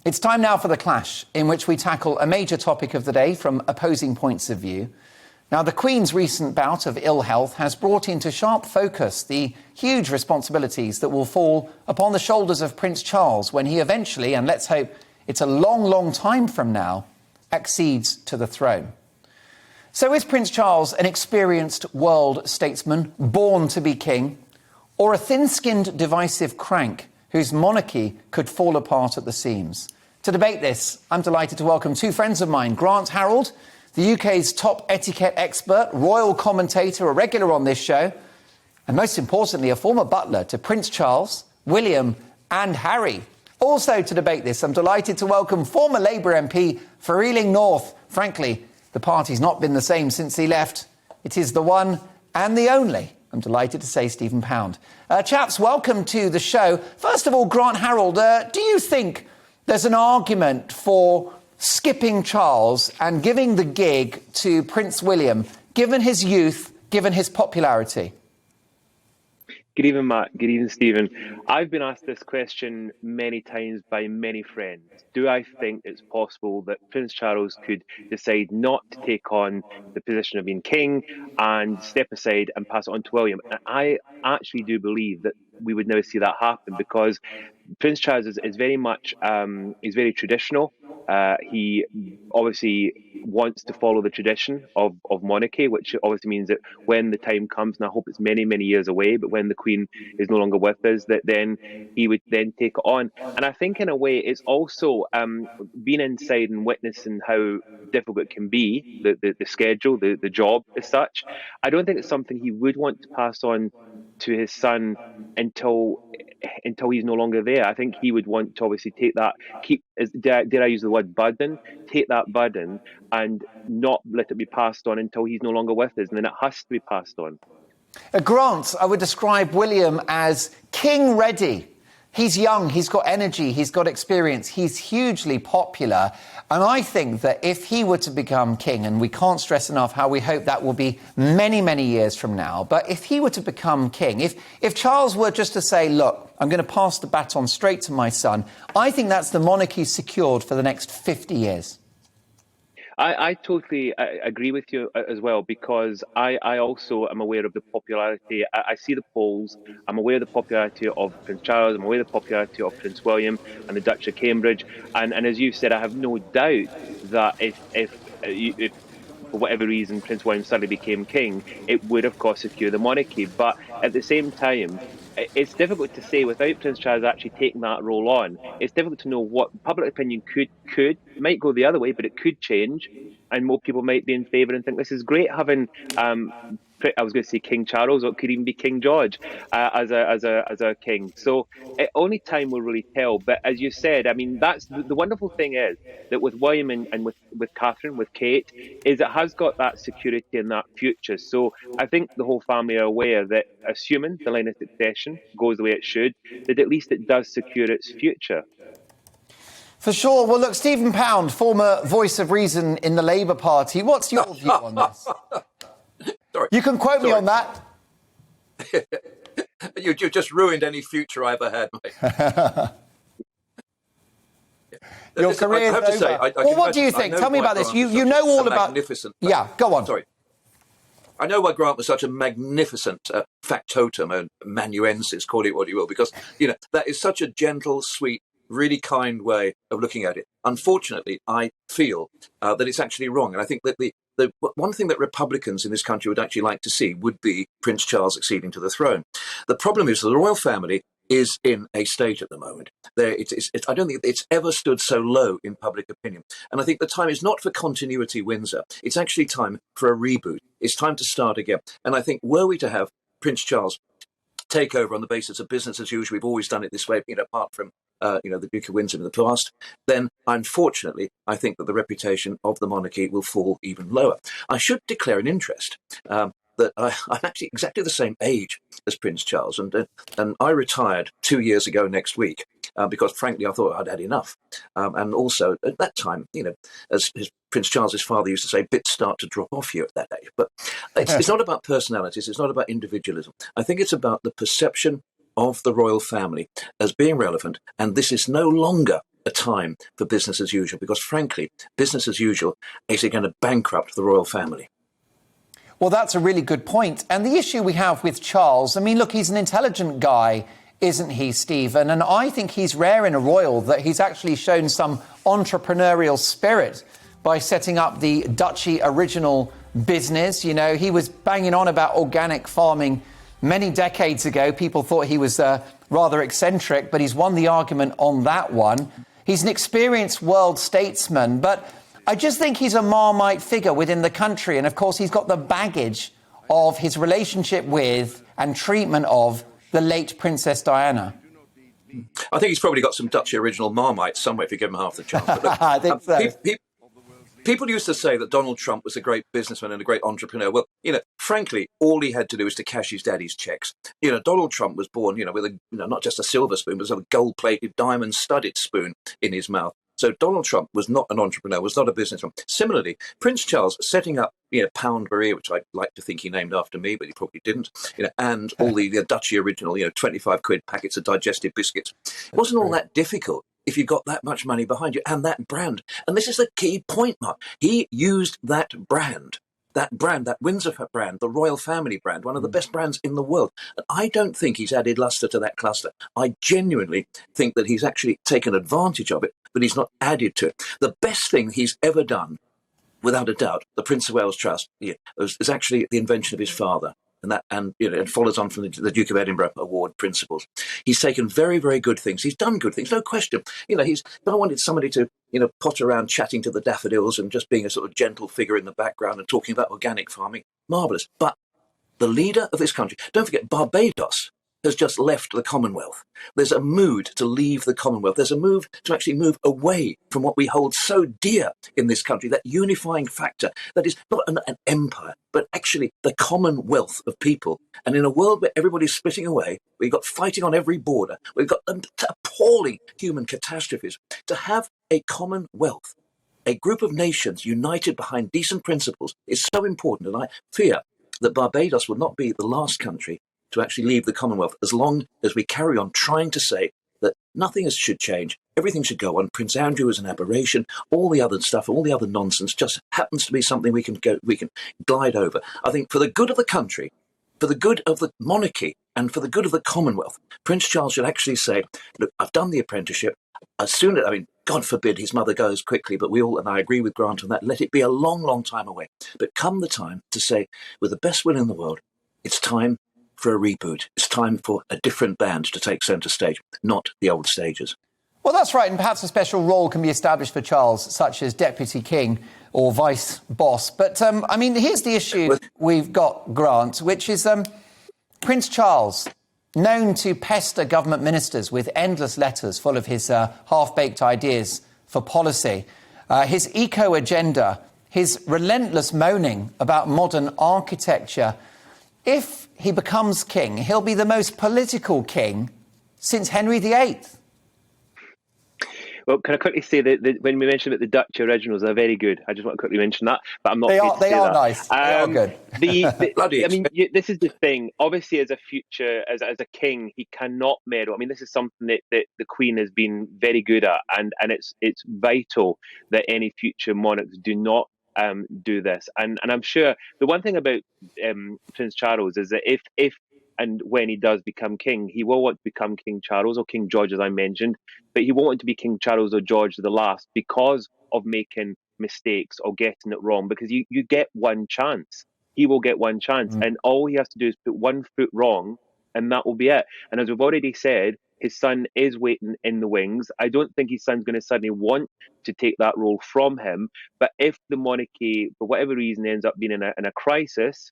It's time now for The Clash, in which we tackle a major topic of the day from opposing points of view. Now, the Queen's recent bout of ill health has brought into sharp focus the huge responsibilities that will fall upon the shoulders of Prince Charles when he eventually, and let's hope it's a long, long time from now, accedes to the throne. So is Prince Charles an experienced world statesman born to be king, or a thin-skinned divisive crank whose monarchy could fall apart at the seams? To debate this, I'm delighted to welcome two friends of mine, Grant Harold, the UK's top etiquette expert, royal commentator, a regular on this show, and most importantly, a former butler to Prince Charles, William and Harry. Also to debate this, I'm delighted to welcome former Labour MP for Ealing North. Frankly, the party's not been the same since he left. It is the one and the only, I'm delighted to say, Stephen Pound. Chaps, welcome to the show. First of all, Grant Harold, do you think there's an argument for skipping Charles and giving the gig to Prince William, given his youth, given his popularity? Good evening, Matt. Good evening, Stephen. I've been asked this question many times by many friends. Do I think it's possible that Prince Charles could decide not to take on the position of being king and step aside and pass it on to William? And I actually do believe that we would never see that happen, because Prince Charles is very much, he's very traditional. He obviously wants to follow the tradition of monarchy, which obviously means that when the time comes, and I hope it's many, many years away, but when the Queen is no longer with us, that then he would then take it on. And I think in a way it's also being inside and witnessing how difficult it can be, the schedule, the job as such. I don't think it's something he would want to pass on to his son until he's no longer there. I think he would want to obviously take that, dare I use the word burden, take that burden and not let it be passed on until he's no longer with us, and then it has to be passed on. Grant, I would describe William as king ready. He's young, he's got energy, he's got experience, he's hugely popular. And I think that if he were to become king, and we can't stress enough how we hope that will be many, many years from now, but if he were to become king, if Charles were just to say, look, I'm going to pass the baton straight to my son, I think that's the monarchy secured for the next 50 years. I totally agree with you as well, because I also am aware of the popularity. I see the polls. I'm aware of the popularity of Prince Charles. I'm aware of the popularity of Prince William and the Duchy of Cambridge. And as you said, I have no doubt that if for whatever reason Prince William suddenly became king, it would of course secure the monarchy. But at the same time, it's difficult to say without Prince Charles actually taking that role on. It's difficult to know what public opinion might go the other way, but it could change, and more people might be in favour and think this is great having I was going to say King Charles, or it could even be King George as a king. So only time will really tell. But as you said, I mean, that's the wonderful thing is that with William and with Catherine, with Kate, is it has got that security and that future. So I think the whole family are aware that, assuming the line of succession goes the way it should, that at least it does secure its future. For sure. Well, look, Stephen Pound, former voice of reason in the Labour Party, what's your view on this? Sorry. You can quote me on that. You've just ruined any future I ever had, mate. Your career is over. Well, what do you think? Tell me about this. You know all about... Magnificent. Yeah, go on. Sorry. I know why Grant was such a magnificent factotum, and amanuensis, call it what you will, because, you know, that is such a gentle, sweet, really kind way of looking at it. Unfortunately, I feel that it's actually wrong. And I think that the one thing that Republicans in this country would actually like to see would be Prince Charles acceding to the throne. The problem is that the royal family is in a state at the moment. I don't think it's ever stood so low in public opinion. And I think the time is not for continuity Windsor. It's actually time for a reboot. It's time to start again. And I think were we to have Prince Charles take over on the basis of business as usual, we've always done it this way, you know, apart from the Duke of Windsor in the past, then unfortunately, I think that the reputation of the monarchy will fall even lower. I should declare an interest that I'm actually exactly the same age as Prince Charles, and I retired 2 years ago next week because, frankly, I thought I'd had enough. And also, at that time, you know, as Prince Charles's father used to say, bits start to drop off you at that age. But it's not about personalities, it's not about individualism. I think it's about the perception of the royal family as being relevant, and this is no longer a time for business as usual, because frankly, business as usual is going to bankrupt the royal family. Well, that's a really good point. And the issue we have with Charles, I mean, look, he's an intelligent guy, isn't he, Stephen? And I think he's rare in a royal that he's actually shown some entrepreneurial spirit by setting up the Duchy Original business. You know, he was banging on about organic farming many decades ago. People thought he was rather eccentric, but he's won the argument on that one. He's an experienced world statesman, but I just think he's a Marmite figure within the country. And of course, he's got the baggage of his relationship with and treatment of the late Princess Diana. I think he's probably got some Dutch original Marmite somewhere if you give him half the chance. But look, I think so. People used to say that Donald Trump was a great businessman and a great entrepreneur. Well, frankly, all he had to do was to cash his daddy's checks. Donald Trump was born, with a, not just a silver spoon, but a gold-plated, diamond-studded spoon in his mouth. So Donald Trump was not an entrepreneur, was not a businessman. Similarly, Prince Charles setting up, Pound Maria, which I'd like to think he named after me, but he probably didn't, and all the Duchy Original, 25 quid packets of digestive biscuits. It wasn't all that difficult if you've got that much money behind you and that brand. And this is the key point, Mark. He used that brand, that Windsor brand, the royal family brand, one of the best brands in the world. And I don't think he's added luster to that cluster. I genuinely think that he's actually taken advantage of it, but he's not added to it. The best thing he's ever done, without a doubt, the Prince of Wales Trust, is actually the invention of his father. And it follows on from the Duke of Edinburgh Award principles. He's taken very, very good things. He's done good things, no question. He's not wanted somebody to, potter around chatting to the daffodils and just being a sort of gentle figure in the background and talking about organic farming. Marvellous. But the leader of this country, don't forget, Barbados has just left the Commonwealth. There's a mood to leave the Commonwealth. There's a move to actually move away from what we hold so dear in this country, that unifying factor that is not an empire, but actually the commonwealth of people. And in a world where everybody's splitting away, we've got fighting on every border, we've got appalling human catastrophes, to have a commonwealth, a group of nations united behind decent principles, is so important. And I fear that Barbados will not be the last country to actually leave the Commonwealth, as long as we carry on trying to say that nothing should change, everything should go on. Prince Andrew is an aberration. All the other stuff, all the other nonsense, just happens to be something we can glide over. I think for the good of the country, for the good of the monarchy, and for the good of the Commonwealth, Prince Charles should actually say, "Look, I've done the apprenticeship. As soon as, God forbid his mother goes quickly, but and I agree with Grant on that, let it be a long, long time away. But come the time to say, with the best will in the world, it's time for a reboot. It's time for a different band to take centre stage, not the old stages." Well, that's right. And perhaps a special role can be established for Charles, such as Deputy King or Vice Boss. But, here's the issue we've got, Grant, which is Prince Charles, known to pester government ministers with endless letters full of his half-baked ideas for policy, his eco-agenda, his relentless moaning about modern architecture. If he becomes king, he'll be the most political king since Henry VIII. Well, can I quickly say that when we mentioned about the Dutch originals, they're very good. I just want to quickly mention that, but I'm not. They are nice. They are good. This is the thing. Obviously, as a a king, he cannot meddle. This is something that the Queen has been very good at, and it's vital that any future monarchs do not do this. And I'm sure the one thing about Prince Charles is that if and when he does become king, he will want to become King Charles or King George, as I mentioned, but he won't want to be King Charles or George the last because of making mistakes or getting it wrong, because you get one chance. He will get one chance, and all he has to do is put one foot wrong, and that will be it. And as we've already said, his son is waiting in the wings. I don't think his son's going to suddenly want to take that role from him, but if the monarchy, for whatever reason, ends up being in a crisis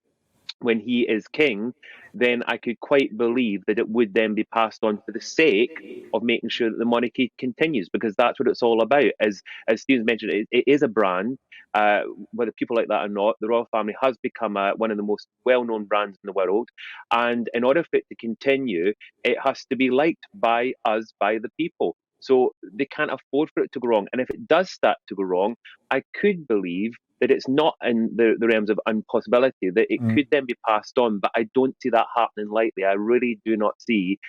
when he is king, then I could quite believe that it would then be passed on for the sake of making sure that the monarchy continues, because that's what it's all about. As Stephen's mentioned, it is a brand. Whether people like that or not, the royal family has become one of the most well-known brands in the world. And in order for it to continue, it has to be liked by us, by the people. So they can't afford for it to go wrong. And if it does start to go wrong, I could believe that it's not in the realms of impossibility, that it could then be passed on. But I don't see that happening lightly. I really do not see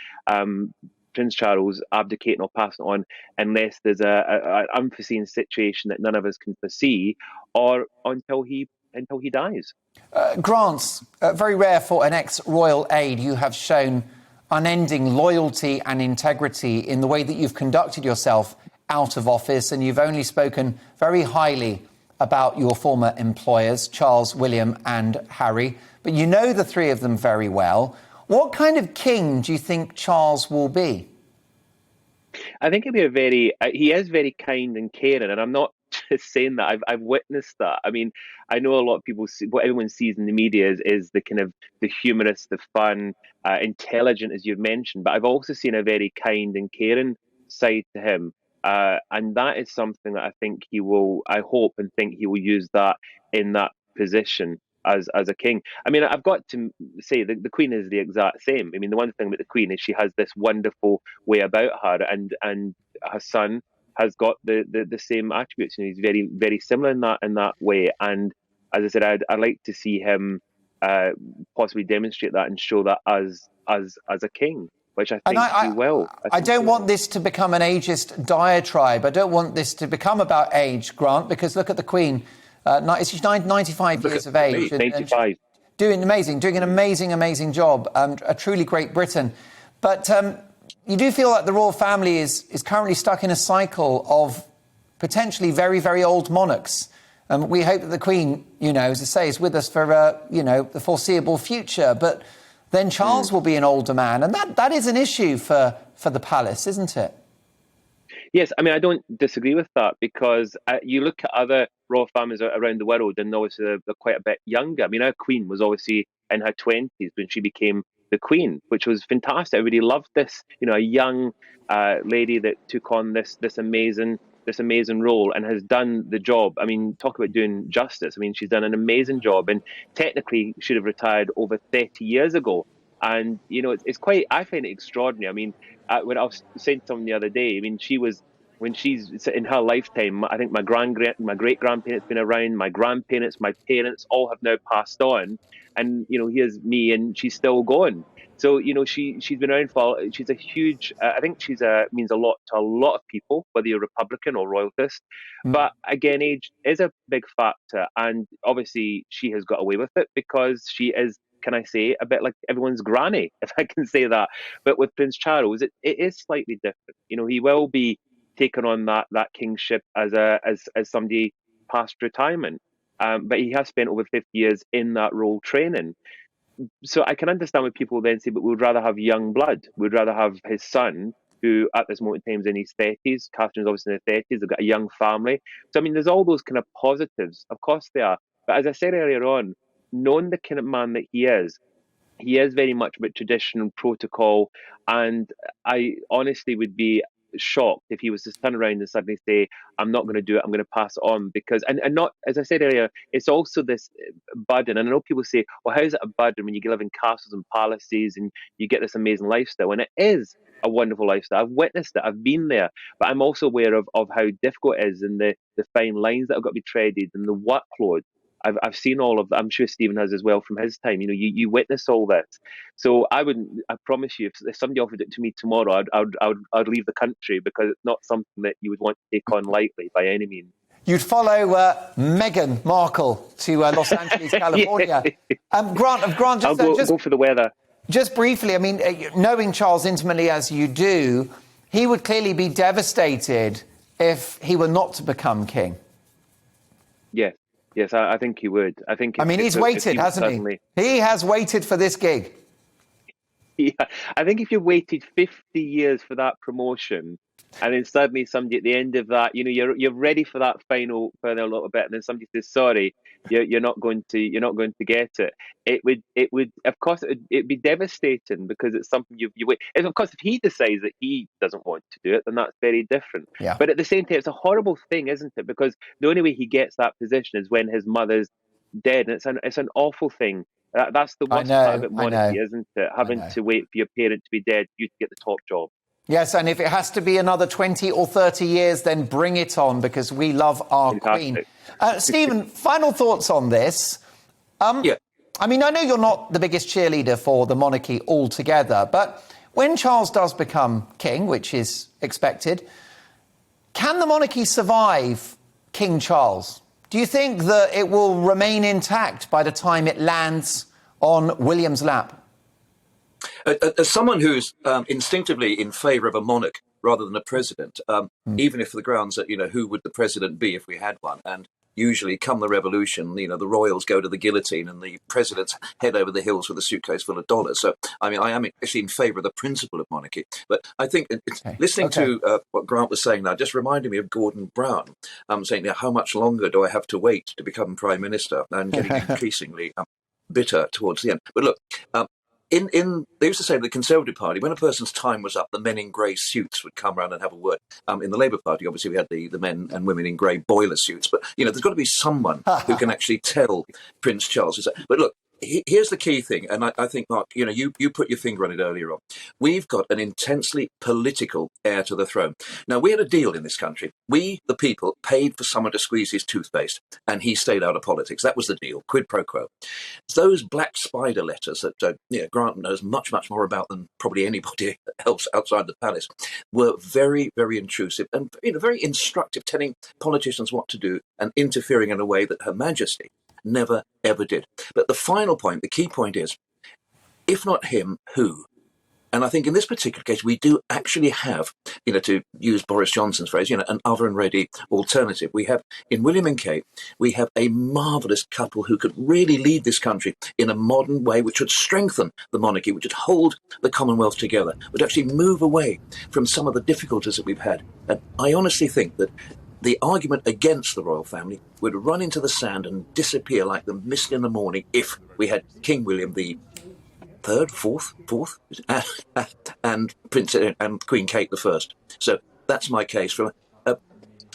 Prince Charles abdicating or passing on unless there's an unforeseen situation that none of us can foresee, or until he dies. Grant, very rare for an ex-royal aide. You have shown unending loyalty and integrity in the way that you've conducted yourself out of office, and you've only spoken very highly about your former employers, Charles, William and Harry, but you know the three of them very well. What kind of king do you think Charles will be? I think he is very kind and caring, and I'm not just saying that. I've witnessed that. I mean, I know a lot of people see, what everyone sees in the media is the kind of the humorous, the fun, intelligent, as you've mentioned, but I've also seen a very kind and caring side to him. And that is something that I think I hope and think he will use that in that position as a king. I mean, I've got to say the Queen is the exact same. I mean, the one thing about the Queen is she has this wonderful way about her, and her son has got the same attributes, and he's very, very similar in that way. And as I said, I'd like to see him possibly demonstrate that and show that as a king, which I think he will. I don't want this to become an ageist diatribe. I don't want this to become about age, Grant, because look at the Queen. She's 95 years of age. 95. Doing an amazing job. A truly great Britain. But you do feel like the royal family is currently stuck in a cycle of potentially very, very old monarchs. We hope that the Queen, as I say, is with us for, the foreseeable future. But then Charles will be an older man. And that is an issue for the palace, isn't it? Yes, I mean, I don't disagree with that, because you look at other royal families around the world, and obviously they're quite a bit younger. I mean, our Queen was obviously in her 20s when she became the Queen, which was fantastic. Everybody loved this, a young lady that took on this amazing role and has done the job. I mean, talk about doing justice. I mean, she's done an amazing job, and technically should have retired over 30 years ago. And, it's quite, I find it extraordinary. I mean, when I was saying to someone the other day, I mean, when she's in her lifetime, I think my great-grandparents been around, my grandparents, my parents all have now passed on. And, here's me, and she's still going. So, she's been around she's a huge, I think means a lot to a lot of people, whether you're Republican or royalist. But again, age is a big factor. And obviously she has got away with it because she is, can I say, a bit like everyone's granny, if I can say that. But with Prince Charles, it is slightly different. He will be taking on that kingship as somebody past retirement. But he has spent over 50 years in that role training. So I can understand when people then say, but we'd rather have young blood. We'd rather have his son, who at this moment in time is in his 30s. Catherine's obviously in her 30s. They've got a young family. So, I mean, there's all those kind of positives. Of course they are. But as I said earlier on, knowing the kind of man that he is very much about tradition and protocol. And I honestly would be shocked if he was to turn around and suddenly say, I'm not going to do it, I'm going to pass it on. Because, and not, as I said earlier, it's also this burden. And I know people say, well, how is it a burden when you live in castles and palaces and you get this amazing lifestyle? And it is a wonderful lifestyle. I've witnessed it, I've been there. But I'm also aware of how difficult it is, and the fine lines that have got to be treaded, and the workload. I've seen all of that. I'm sure Stephen has as well from his time. You witness all this. So I promise you, if somebody offered it to me tomorrow, I'd leave the country, because it's not something that you would want to take on lightly by any means. You'd follow Meghan Markle to Los Angeles, California. Grant, I'll go for the weather. Just briefly, I mean, knowing Charles intimately as you do, he would clearly be devastated if he were not to become king. Yes, I think he would. He's waited, hasn't he? He has waited for this gig. Yeah, I think if you waited 50 years for that promotion, and then suddenly somebody at the end of that, you're ready for that final little bit, and then somebody says, "Sorry, you're not going to get it." It would, of course, it'd be devastating, because it's something you wait. And of course, if he decides that he doesn't want to do it, then that's very different. Yeah. But at the same time, it's a horrible thing, isn't it? Because the only way he gets that position is when his mother's dead, and it's an awful thing. That's the worst part about monarchy, isn't it? Having to wait for your parent to be dead for you to get the top job. Yes, and if it has to be another 20 or 30 years, then bring it on, because we love our Queen. Stephen, final thoughts on this? Yeah. I mean, I know you're not the biggest cheerleader for the monarchy altogether, but When Charles does become king, which is expected, can the monarchy survive King Charles? Do you think that it will remain intact by the time it lands on William's lap? As someone who's instinctively in favour of a monarch rather than a president, even if the grounds that, who would the president be if we had one? And usually, come the revolution, the royals go to the guillotine and the presidents head over the hills with a suitcase full of dollars. So, I am actually in favour of the principle of monarchy. But I think listening to what Grant was saying now just reminded me of Gordon Brown saying, how much longer do I have to wait to become Prime Minister? And getting increasingly bitter towards the end. But look, they used to say the Conservative Party, when a person's time was up, the men in grey suits would come round and have a word. In the Labour Party, obviously, we had the men and women in grey boiler suits. But, there's got to be someone who can actually tell Prince Charles. But look, here's the key thing, and I think, Mark, you put your finger on it earlier on. We've got an intensely political heir to the throne. Now, we had a deal in this country. We, the people, paid for someone to squeeze his toothpaste, and he stayed out of politics. That was the deal, quid pro quo. Those black spider letters that Grant knows much, much more about than probably anybody else outside the palace were very, very intrusive and very instructive, telling politicians what to do and interfering in a way that Her Majesty never, ever did. But the final point, the key point is, if not him, who? And I think in this particular case, we do actually have, to use Boris Johnson's phrase, an oven-ready alternative. We have, in William and Kate, we have a marvellous couple who could really lead this country in a modern way, which would strengthen the monarchy, which would hold the Commonwealth together, would actually move away from some of the difficulties that we've had. And I honestly think that the argument against the royal family would run into the sand and disappear like the mist in the morning if we had King William the third, fourth, and Prince and Queen Kate the First. So that's my case from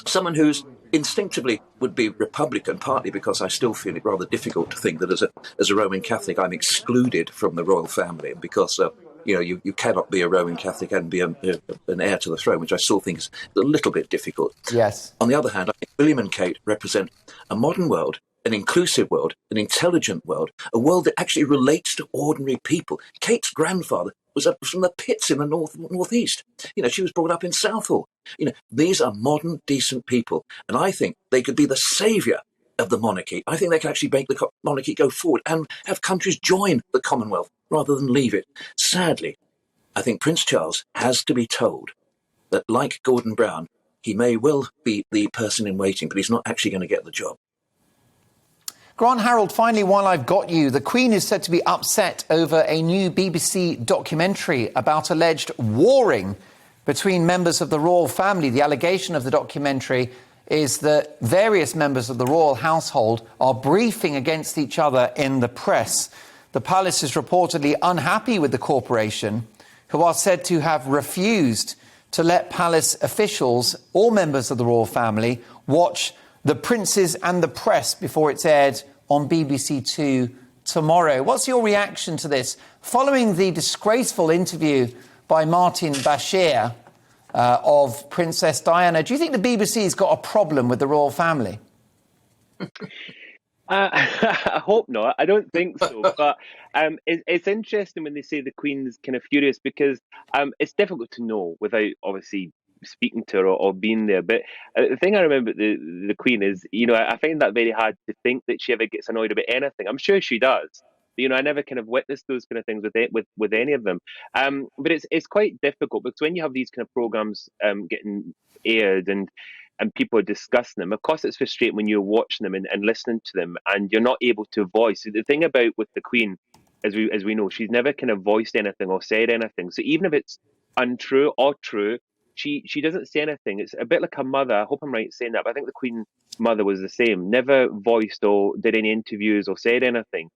someone who's instinctively would be Republican, partly because I still feel it rather difficult to think that as a Roman Catholic I'm excluded from the royal family, because you cannot be a Roman Catholic and be an heir to the throne, which I still think is a little bit difficult. Yes. On the other hand, I think William and Kate represent a modern world, an inclusive world, an intelligent world, a world that actually relates to ordinary people. Kate's grandfather was from the pits in the northeast. She was brought up in Southall. These are modern, decent people, and I think they could be the saviour of the monarchy. I think they can actually make the monarchy go forward and have countries join the Commonwealth rather than leave it. Sadly, I think Prince Charles has to be told that, like Gordon Brown, he may well be the person in waiting, but he's not actually going to get the job. Grant Harold, finally, while I've got you, the Queen is said to be upset over a new BBC documentary about alleged warring between members of the royal family. The allegation of the documentary is that various members of the royal household are briefing against each other in the press. The palace is reportedly unhappy with the corporation, who are said to have refused to let palace officials or members of the royal family watch The Princes and the Press before it's aired on BBC Two tomorrow. What's your reaction to this? Following the disgraceful interview by Martin Bashir of Princess Diana, do you think the BBC's got a problem with the royal family? I hope not. I don't think so. But it's interesting when they say the Queen's kind of furious, because it's difficult to know without obviously speaking to her or being there. But the thing I remember the Queen is, I find that very hard to think that she ever gets annoyed about anything. I'm sure she does. But, I never kind of witnessed those kind of things with any of them. But it's quite difficult, because when you have these kind of programs getting aired and people are discussing them, of course it's frustrating when you're watching them and listening to them and you're not able to voice. The thing about with the Queen, as we know, she's never kind of voiced anything or said anything. So even if it's untrue or true, she doesn't say anything. It's a bit like her mother. I hope I'm right saying that, but I think the Queen mother was the same. Never voiced or did any interviews or said anything,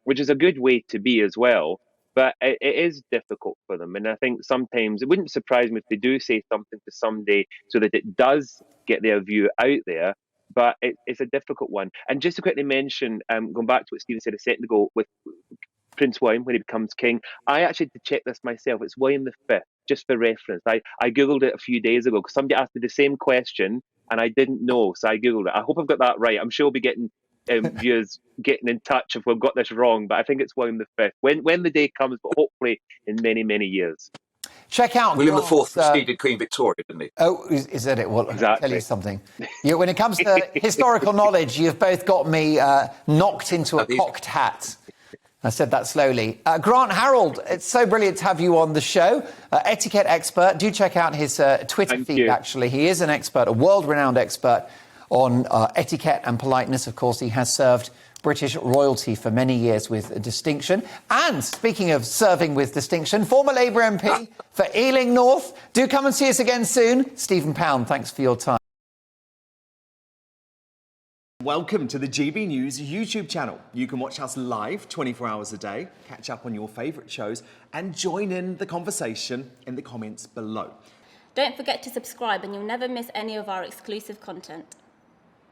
which is a good way to be as well. But it is difficult for them. And I think sometimes it wouldn't surprise me if they do say something to somebody so that it does get their view out there. But it's a difficult one. And just to quickly mention, going back to what Stephen said a second ago with Prince William when he becomes king, I actually had to check this myself. It's William V, just for reference. I Googled it a few days ago because somebody asked me the same question and I didn't know. So I Googled it. I hope I've got that right. I'm sure we'll be getting viewers getting in touch if we've got this wrong, but I think it's William V. When the day comes, but hopefully in many, many years. Check out William Grant's, IV preceded Queen Victoria, didn't he? Oh, is that it? Well, Exactly. I'll tell you something. When it comes to historical knowledge, you've both got me knocked into a cocked hat. I said that slowly. Grant Harold, it's so brilliant to have you on the show. Etiquette expert. Do check out his Twitter feed, actually. He is an expert, a world-renowned expert on etiquette and politeness. Of course, he has served British royalty for many years with distinction. And speaking of serving with distinction, former Labour MP for Ealing North. Do come and see us again soon. Stephen Pound, thanks for your time. Welcome to the GB News YouTube channel. You can watch us live 24 hours a day, catch up on your favourite shows and join in the conversation in the comments below. Don't forget to subscribe and you'll never miss any of our exclusive content.